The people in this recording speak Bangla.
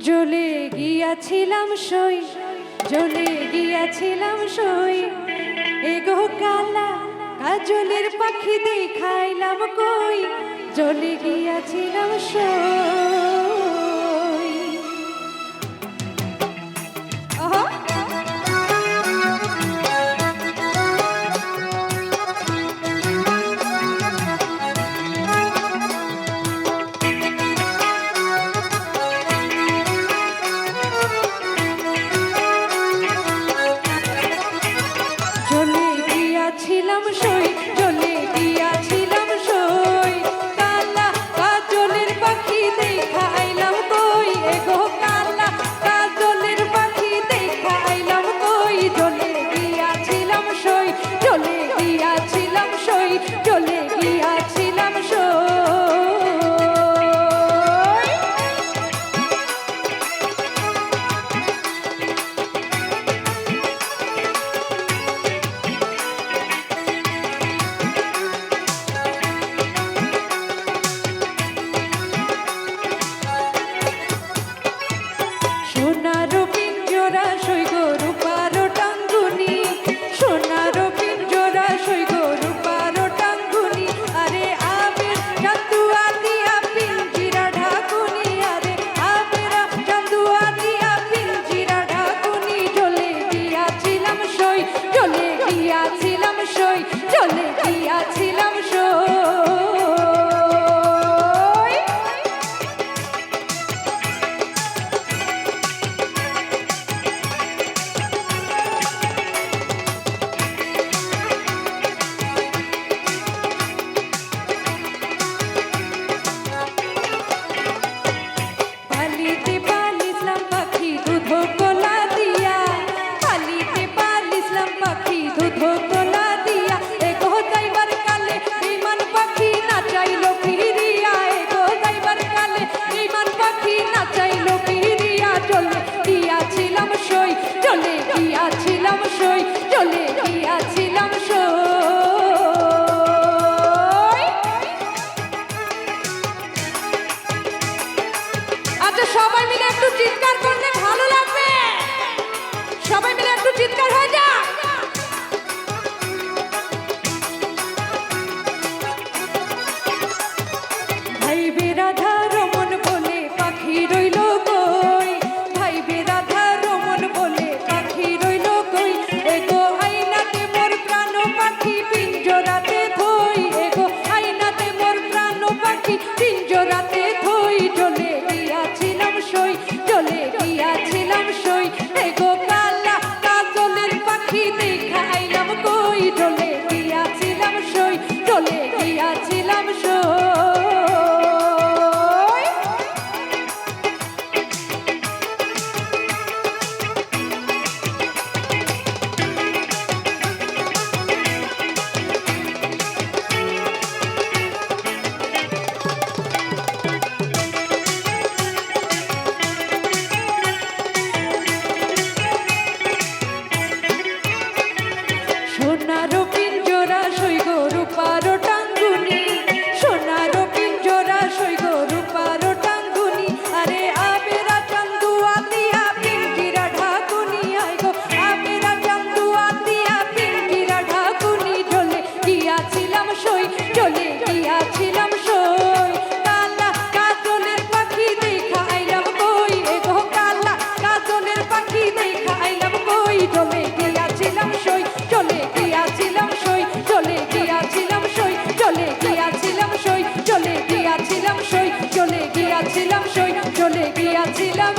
জ্বলে গিয়াছিলাম সই, জ্বলে গিয়াছিলাম সই, এগো কালা কাজলের পাখি দেখাইলাম কই, জ্বলে গিয়াছিলাম সই। ছিলাম সই, জ্বলে গিয়াছিলাম সই, কালা কাজলের পাখি দেখাইলাম কই, এগো কালা কাজলের পাখি দেখাইলাম কই, জ্বলে গিয়াছিলাম সই, জ্বলে গিয়াছিলাম সই, জ্বলে গিয়াছিলাম সই। সোনার পিঞ্জরা সই গো রূপার টাঙ্গুনি, সোনার পিঞ্জরা সই গো রূপার টাঙ্গুনি, আরে আবের চান্দুয়া দিয়া পিঞ্জিরা ঢাকুনি, আরে আবেরা চান্দুয়া দিয়া পিঞ্জিরা ঢাকুনি, জ্বলে গিয়াছিলাম সই, জ্বলে গিয়াছিলাম সই, জ্বলে গিয়াছিলাম সই। পালিতে পালিসলাম পাখি দুধ কোলা দিয়া, পালিতে পালিসলাম পাখি দুধ কোলা দিয়া, এগো যাইবার কালে বিমান পাখি নাচাইলো ফিরিয়া, এগো যাইবার কালে বিমান পাখি নাচাইলো ফিরিয়া, জ্বলে গিয়াছিলাম সই, জ্বলে গিয়াছিলাম সই, জ্বলে গিয়াছিলাম সই। আচ্ছা সবাই মিলে একটু চিৎকার করলে ভালো লাগবে, সবাই মিলে একটু চিৎকার হয়ে যা। ভাই বেরাধা রমন বলে পাখি রইল কই, ভাই বেরাধা রমন বলে পাখি রইল কই, এগো আইনাতে মোর প্রাণ পাখি পিঞ্জরাতে থই, এগো আইনাতে মোর প্রাণ পাখি পিঞ্জরাতে থই, জ্বলে গিয়াছিলাম সই, জ্বলে গিয়াছিলাম সই, এগো কালা কাজলের পাখি দেখাইলাম কই, জ্বলে গিয়াছিলাম সই, জ্বলে গিয়াছিলাম সই। সোনার পিঞ্জরা সই গো রূপার টাঙ্গুনি, সোনার পিঞ্জরা সই গো রূপার টাঙ্গুনি, আরে আবেরা চান্দুয়া দিয়া পিঞ্জিরা ঢাকুনি, আয় গো আবেরা চান্দুয়া দিয়া পিঞ্জিরা ঢাকুনি, জ্বলে গিয়াছিলাম সই, জ্বলে গিয়াছিলাম সই, কালা কাজলের পাখি দেখাইলাম কই, এগো কালা কাজলের পাখি দেখাইলাম কই, জ্বলে গিয়াছিলাম সই, জ্বলে গিয়াছিলাম সই, জ্বলে গিয়াছিলাম সই, জ্বলে গিয়াছিলাম সই, জ্বলে গিয়াছিলাম সই, জ্বলে গিয়াছিলাম সই, জ্বলে গিয়াছিলাম